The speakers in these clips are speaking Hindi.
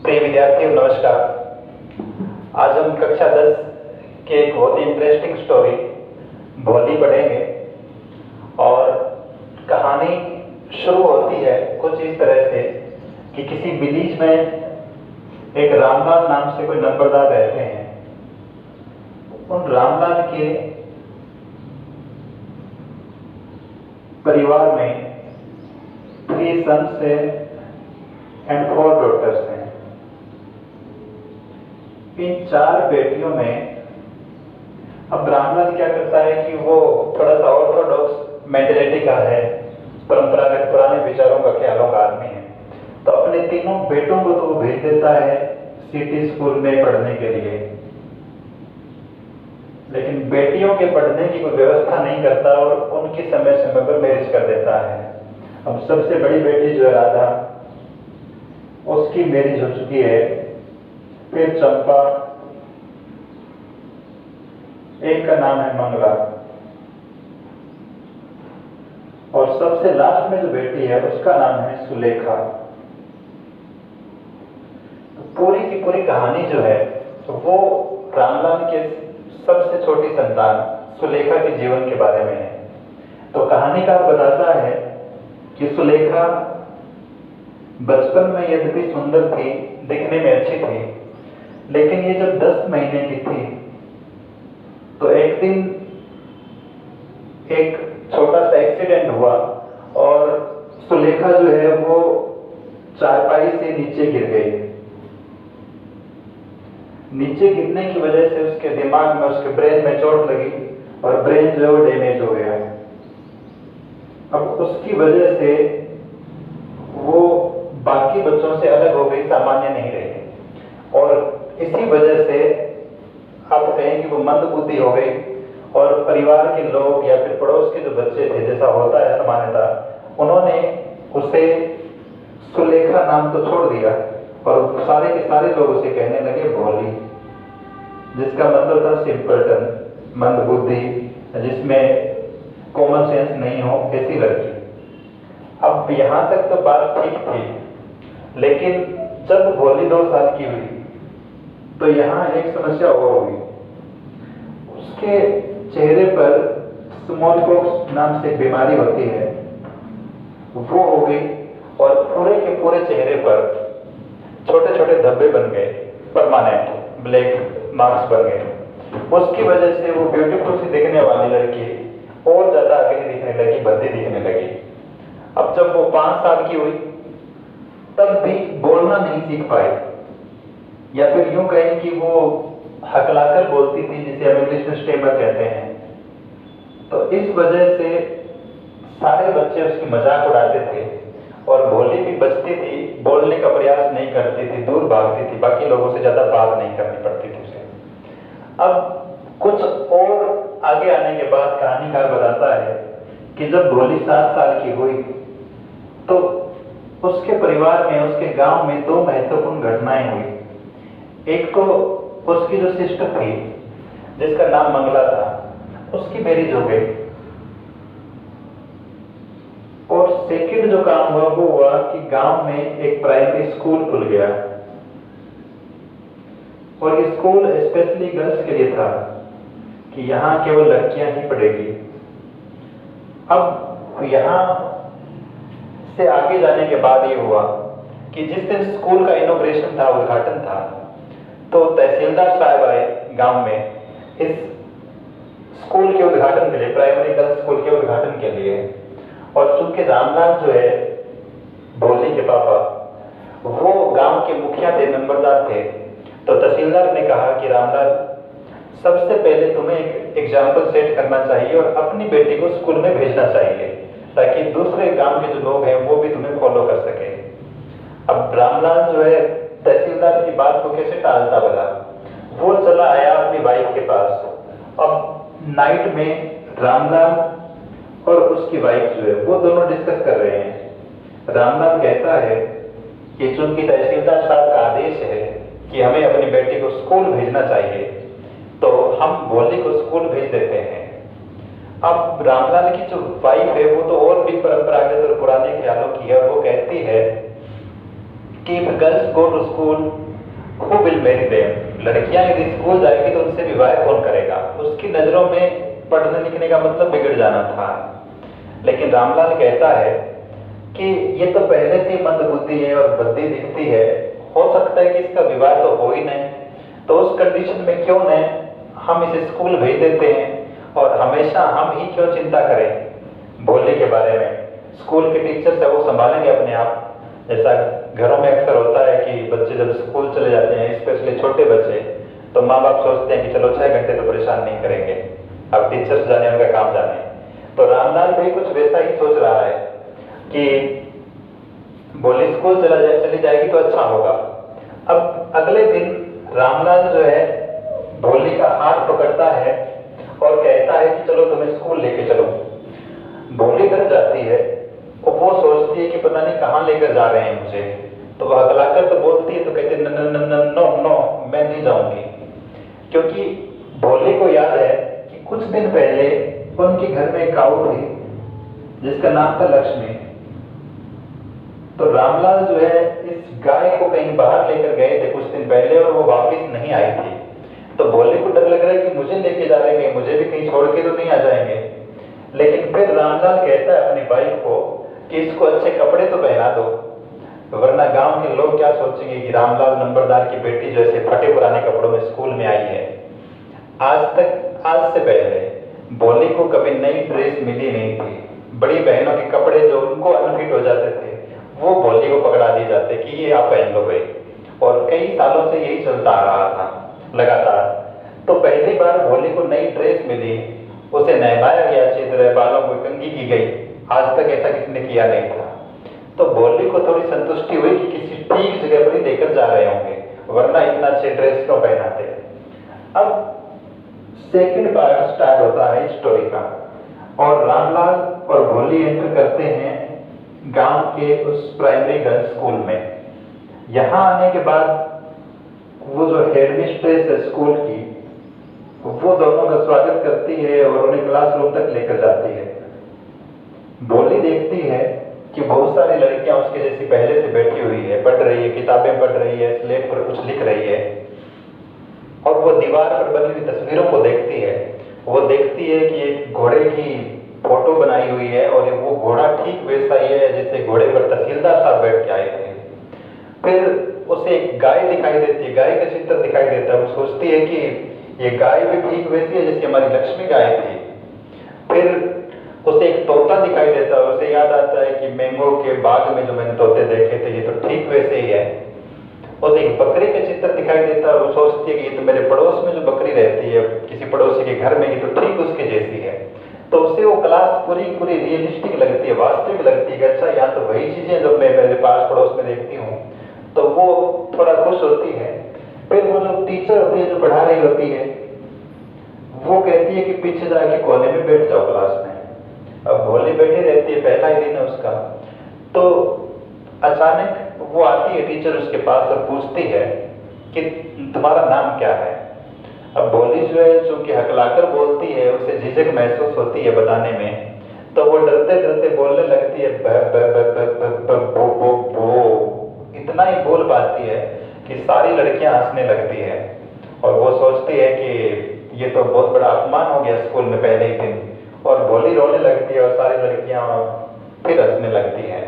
प्रिय विद्यार्थियों नमस्कार। आज हम कक्षा 10 के एक बहुत ही इंटरेस्टिंग स्टोरी भोली पढ़ेंगे और कहानी शुरू होती है कुछ इस तरह से कि किसी विलेज में एक रामलाल नाम से कोई नंबरदार रहते हैं। उन रामलाल के परिवार में 3 सन्स एंड 4 डॉटर्स हैं। इन 4 बेटियों में अब रामलाल क्या करता है कि वो थोड़ा सा ऑर्थोडॉक्स मेंटेलिटी का है, परंपरागत पुराने विचारों का ख्यालों का आदमी है। तो अपने तीनों बेटों को तो वो भेज देता है सिटी स्कूल में पढ़ने के लिए, लेकिन बेटियों के पढ़ने की कोई व्यवस्था नहीं करता और उनकी समय समय पर मैरिज कर देता है। अब सबसे बड़ी बेटी जो है राधा, उसकी मैरिज हो चुकी है। फिर चंपा, एक का नाम है मंगला, और सबसे लास्ट में जो बेटी है उसका नाम है सुलेखा। तो पूरी की पूरी कहानी जो है तो वो रामलाल के सबसे छोटी संतान सुलेखा के जीवन के बारे में है। तो कहानीकार बताता है कि सुलेखा बचपन में यद्यपि सुंदर थी, दिखने में अच्छी थी, लेकिन ये जब 10 महीने की थी तो एक दिन एक छोटा सा एक्सीडेंट हुआ और सुलेखा जो है वो चारपाई से नीचे गिर गई। नीचे गिरने की वजह से उसके दिमाग में, उसके ब्रेन में चोट लगी और ब्रेन जो है वो डैमेज हो गया। अब उसकी वजह से वो बाकी बच्चों से अलग हो गई, सामान्य नहीं रही, और इसी वजह से आप कहें कि वो मंदबुद्धि हो गई और परिवार के लोग या फिर पड़ोस के जो बच्चे थे, जैसा होता है सामान्यतः, उन्होंने उसे सुलेखा नाम तो छोड़ दिया और सारे के सारे लोग उसे कहने लगे भोली, जिसका मतलब था सिंपलटन, मंदबुद्धि, जिसमें कॉमन सेंस नहीं हो, ऐसी लड़की। अब यहां तक तो बात ठीक थी, लेकिन जब भोली 2 साल की हुई तो यहां एक समस्या और हुई। उसके चेहरे पर स्मॉल पॉक्स नाम से बीमारी होती है, वो हो गई और पूरे के पूरे चेहरे पर छोटे छोटे धब्बे बन गए, परमानेंट ब्लैक मार्क्स बन गए। उसकी वजह से वो ब्यूटीफुल सी दिखने वाली लड़की और ज्यादा अकेली दिखने लगी, भद्दी दिखने लगी। अब जब वो 5 साल की हुई तब भी बोलना नहीं सीख पाई, या फिर यूं कहें कि वो हकलाकर बोलती थी, जिसे हम इंग्लिश में स्टेमर कहते हैं। तो इस वजह से सारे बच्चे उसकी मजाक उड़ाते थे और भोली भी बचती थी, बोलने का प्रयास नहीं करती थी, दूर भागती थी, बाकी लोगों से ज्यादा बात नहीं करनी पड़ती थी उसे। अब कुछ और आगे आने के बाद कहानीकार बताता है कि जब भोली 7 साल की हुई तो उसके परिवार में, उसके गांव में 2 महत्वपूर्ण घटनाएं हुई। एक तो उसकी जो सिस्टर थी, जिसका नाम मंगला था, उसकी मैरिज हो गई, और सेकंड जो काम हुआ वो हुआ कि गांव में एक प्राइमरी स्कूल खुल गया, और ये स्कूल स्पेशली गर्ल्स के लिए था कि यहां केवल लड़कियां ही पढ़ेगी। अब यहां से आगे जाने के बाद ये हुआ कि जिस दिन स्कूल का इनॉग्रेशन था, उद्घाटन था, तो तहसीलदार साहब आए गांव में इस स्कूल के उद्घाटन के लिए, प्राइमरी गर्ल्स स्कूल के उद्घाटन के लिए। और चूंकि रामलाल जो है भोली के पापा, वो गांव के मुखिया थे, नंबरदार थे, तो तहसीलदार ने कहा कि रामलाल, सबसे पहले तुम्हें एक एग्जाम्पल सेट करना चाहिए और अपनी बेटी को स्कूल में भेजना चाहिए, ताकि दूसरे गांव के जो लोग हैं वो भी तुम्हें फॉलो कर सके। अब रामलाल जो है तहसीलदार की बात को कैसे टालता भला, वो चला आया अपनी वाइफ के पास। अब नाइट में रामलाल और उसकी वाइफ जो है वो दोनों डिस्कस कर रहे हैं। रामलाल कहता है कि चूंकि तहसीलदार साहब का आदेश है कि हमें अपनी बेटी को स्कूल भेजना चाहिए, तो हम भोली को स्कूल भेज देते हैं। अब रामलाल की जो वाइफ है वो तो और भी परंपरागत और पुराने ख्यालों की है, वो कहती है कि if girls go to school, who will marry them? लड़कियां यदि स्कूल जाएगी तो उनसे विवाह कौन करेगा? उसकी नजरों में पढ़ने लिखने का मतलब बिगड़ जाना था। लेकिन रामलाल कहता है कि ये तो पहले से ही मंदबुद्धि है और बद्दी दिखती है, हो सकता है कि इसका विवाह तो हो ही नहीं, तो उस कंडीशन में क्यों न हम इसे स्कूल भेज देते हैं और हमेशा हम ही क्यों चिंता करें भोले के बारे में। स्कूल के टीचर्स है वो संभालेंगे अपने आप। जैसा घरों में अक्सर होता है कि बच्चे जब स्कूल चले जाते हैं, स्पेशली छोटे बच्चे, तो माँ बाप सोचते हैं कि चलो 6 घंटे तो परेशान नहीं करेंगे, अब टीचर्स जाने उनका काम जाने। तो रामलाल भी कुछ वैसा ही सोच रहा है कि भोली स्कूल चली जाएगी तो अच्छा होगा। अब अगले दिन रामलाल जो है भोली का हाथ पकड़ता है और कहता है कि चलो तुम्हें स्कूल लेके चलो। भोली डर जाती है और वो सोचती है कि पता नहीं कहाँ लेकर जा रहे हैं मुझे, तो वह हकलाकर तो बोलती है, तो कहते no no no no no मैं नहीं जाऊंगी। क्योंकि भोली को याद है कि कुछ दिन पहले उनके घर में एक काऊ थी जिसका नाम था लक्ष्मी। तो रामलाल जो है इस गाय को कहीं बाहर लेकर गए थे कुछ दिन पहले और वो वापस नहीं आई थी। तो भोले को डर लग रहा है कि मुझे लेके जा रहे हैं, मुझे भी कहीं छोड़ के तो नहीं आ जाएंगे। लेकिन फिर रामलाल कहता है अपनी वाइफ को कि इसको अच्छे कपड़े तो पहना दो, वरना गांव के लोग क्या सोचेंगे कि रामलाल नंबरदार की बेटी जो ऐसे फटे पुराने कपड़ों में स्कूल में आई है। आज से पहले भोली को कभी नई ड्रेस मिली नहीं थी। बड़ी बहनों के कपड़े जो उनको अनफिट हो जाते थे वो भोली को पकड़ा दिए जाते कि ये आप पहन लो भाई, और कई सालों से यही चलता आ रहा था लगातार। तो पहली बार भोली को नई ड्रेस मिली, उसे नहलाया गया, अच्छी तरह बालों को कंघी की गई, आज तक ऐसा किसी ने किया नहीं था। तो भोली को थोड़ी संतुष्टि हुई कि किसी ठीक जगह पर ही लेकर जा रहे होंगे, वरना इतना अच्छे ड्रेस क्यों पहनाते। अब सेकंड पार्ट स्टार्ट होता है स्टोरी का, और रामलाल और भोली एंटर करते हैं गांव के उस प्राइमरी गर्ल्स स्कूल में। यहां आने के बाद वो जो हेडमिस्ट्रेस है स्कूल की, वो दोनों का स्वागत करती है और उन्हें क्लासरूम तक लेकर जाती है। भोली देखती है कि बहुत सारी लड़कियां उसके जैसी पहले से बैठी हुई है, पढ़ रही है, किताबें पढ़ रही है, स्लेट पर कुछ लिख रही है, और वो दीवार पर बनी हुई तस्वीरों को देखती है। वो देखती है कि एक घोड़े की फोटो बनाई हुई है और वो घोड़ा ठीक वैसा ही है जैसे घोड़े पर तहसीलदार साहब बैठ के आए थे। फिर उसे एक गाय दिखाई देती है, गाय का चित्र दिखाई देता है। वो सोचती है कि ये गाय भी ठीक वैसी है जैसे हमारी लक्ष्मी गाय थी। फिर उसे एक तोता दिखाई देता है, उसे याद आता है कि मैंगो के बाग में जो मैंने तोते देखे थे ये तो ठीक वैसे ही है। उसे एक बकरी का चित्र दिखाई देता है और वो सोचती है कि ये तो मेरे पड़ोस में जो बकरी रहती है किसी पड़ोसी के घर में, ये तो ठीक उसके जैसी है। तो उसे वो क्लास पूरी रियलिस्टिक लगती है, वास्तविक लगती है कि अच्छा यहाँ तो वही चीजें जो मैं मेरे पास पड़ोस में देखती हूँ। तो वो थोड़ा खुश होती है। फिर वो जो टीचर होती है जो पढ़ा रही होती है वो कहती है कि पीछे जाके कोने में बैठ जाओ क्लास में। अब भोली बैठी रहती है, पहला ही दिन है उसका। तो अचानक वो आती है टीचर उसके पास और पूछती है कि तुम्हारा नाम क्या है। अब भोली जो है चूंकि हकलाकर बोलती है, उसे झिझक महसूस होती है बताने में, तो वो डरते डरते बोलने लगती है ब ब ब ब ब बो बो बो। इतना ही बोल पाती है कि सारी लड़कियां हंसने लगती है और वो सोचती है कि ये तो बहुत बड़ा अपमान हो गया स्कूल में पहले ही दिन, और भोली रोने लगती है और सारी लड़कियां फिर हंसने लगती हैं।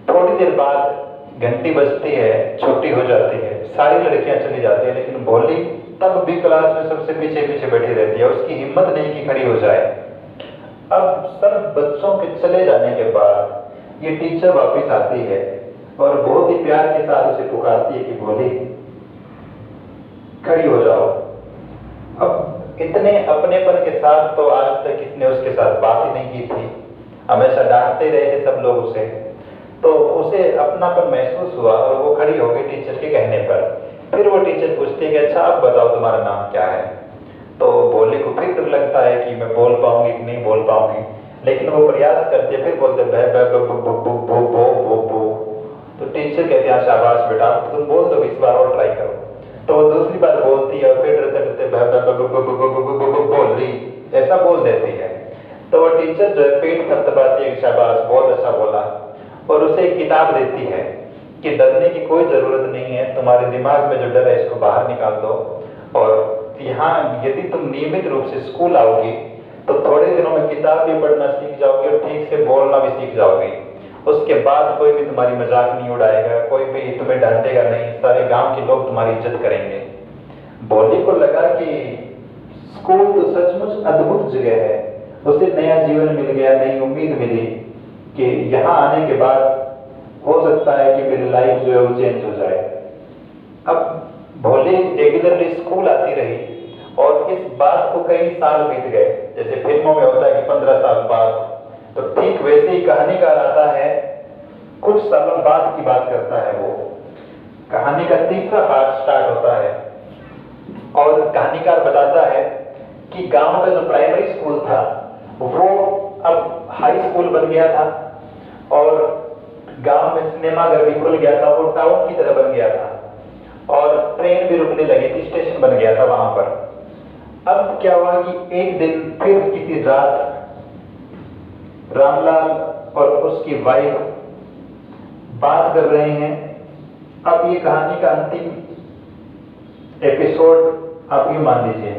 थोड़ी देर बाद घंटी बजती है, छुट्टी हो जाती है, सारी लड़कियां चली जाती है, लेकिन भोली तब भी क्लास में सबसे पीछे पीछे बैठी रहती है। उसकी हिम्मत नहीं कि खड़ी हो जाए। अब सब बच्चों के चले जाने के बाद ये टीचर वापस आती है और बहुत ही प्यार के साथ उसे पुकारती है कि भोली खड़ी हो जाओ। अब इतने अपनेपन के साथ तो आज तक किसने उसके साथ बात ही नहीं की थी, हमेशा डांटते रहे थे सब लोग उसे। तो उसे अपनापन महसूस हुआ और वो खड़ी हो गई टीचर के कहने पर। फिर वो टीचर पूछती है कि अच्छा आप बताओ तुम्हारा नाम क्या है। तो भोली को फिर डर लगता है कि मैं बोल पाऊंगी कि नहीं बोल पाऊंगी, लेकिन वो प्रयास करती है। फिर बोलते बो। तो टीचर कहते हैं शाबाश बेटा तुम बोल दो, इस बार और ट्राई करो। तो वो दूसरी बार बोलती है और फिर डरते डरते बोली ऐसा बोल देती है। तो वो टीचर जो है पेट थपथपाती है कि शाबाश बहुत अच्छा बोला, और उसे एक किताब देती है कि डरने की कोई जरूरत नहीं है, तुम्हारे दिमाग में जो डर है इसको बाहर निकाल दो, और यहाँ यदि तुम नियमित रूप से स्कूल आओगी तो थोड़े दिनों में किताब भी पढ़ना सीख जाओगी और ठीक से बोलना भी सीख जाओगी। उसके बाद कोई भी तुम्हारी मजाक नहीं उड़ाएगा, कोई भी तुम्हें डांटेगा नहीं, सारे गांव के लोग तुम्हारी इज्जत करेंगे। भोली को लगा कि स्कूल तो सचमुच अद्भुत जगह है, उसे नया जीवन मिल गया, नई उम्मीद मिली कि यहाँ आने के बाद हो सकता है कि मेरी लाइफ जो है वो चेंज हो जाए। अब भोली रेगुलरली स्कूल आती रही और इस बात को कई साल बीत गए। जैसे फिल्मों में होता है कि 15 साल बाद, तो ठीक वैसे ही कहानीकार आता है, कुछ सालों बाद की बात करता है। वो कहानी का तीसरा पार्ट स्टार्ट होता है और कहानीकार बताता है कि गांव का जो प्राइमरी स्कूल था वो अब हाई स्कूल बन गया था, और गांव में सिनेमाघर भी खुल गया था, वो टाउन की तरह बन गया था, और ट्रेन भी रुकने लगी थी, स्टेशन बन गया था वहां पर। अब क्या हुआ कि एक दिन फिर किसी रात रामलाल और उसकी वाइफ बात कर रहे हैं। अब ये कहानी का अंतिम एपिसोड आप ये मान लीजिए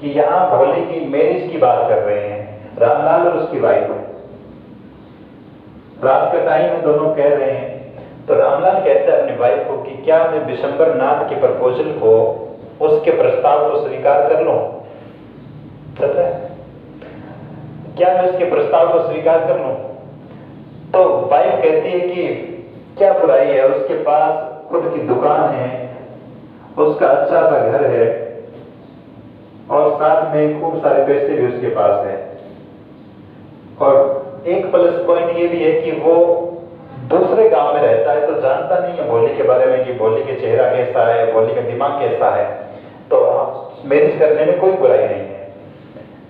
कि यहाँ भोले की मैरिज की बात कर रहे हैं, रामलाल और उसकी वाइफ। रात का टाइम है, दोनों कह रहे हैं, तो रामलाल कहता है अपनी वाइफ को कि क्या मैं विशंबर नाथ के प्रपोजल को, उसके प्रस्ताव को स्वीकार कर लूं? चल रहा है, क्या मैं उसके प्रस्ताव को स्वीकार कर लूं? तो वाइफ कहती है कि क्या बुराई है, उसके पास खुद की दुकान है, उसका अच्छा सा घर है, और साथ में खूब सारे पैसे भी उसके पास है। और एक प्लस पॉइंट ये भी है कि वो दूसरे गांव में रहता है, तो जानता नहीं है भोली के बारे में कि भोली का चेहरा कैसा है, भोली का दिमाग कैसा है, तो मैरिज करने में कोई बुराई नहीं है।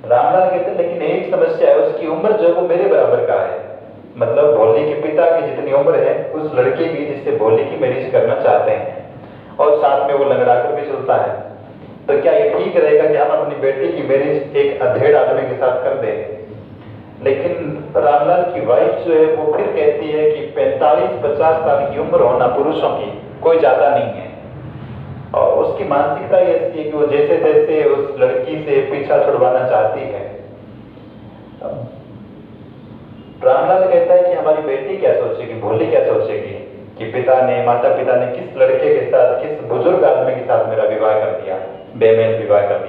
रामलाल कहते हैं लेकिन एक समस्या है, उसकी उम्र जो है वो मेरे बराबर का है, मतलब भोली के पिता की जितनी उम्र है उस लड़के की जिससे भोली की मैरिज करना चाहते हैं, और साथ में वो लंगड़ा कर भी चलता है। तो क्या ये ठीक रहेगा कि हम अपनी बेटी की मैरिज एक अधेड़ आदमी के साथ कर दें? लेकिन रामलाल की वाइफ जो है वो फिर कहती है कि 45-50 साल की उम्र होना पुरुषों की कोई ज्यादा नहीं है, और उसकी मानसिकता ये ऐसी है कि वो जैसे तैसे उस लड़की से पीछा छुड़वाना चाहती है। रामलाल कहता है कि हमारी बेटी क्या सोचेगी, भोली क्या सोचेगी कि माता पिता ने किस लड़के के साथ, किस बुजुर्ग आदमी के साथ मेरा विवाह कर दिया, बेमेल विवाह कर दिया।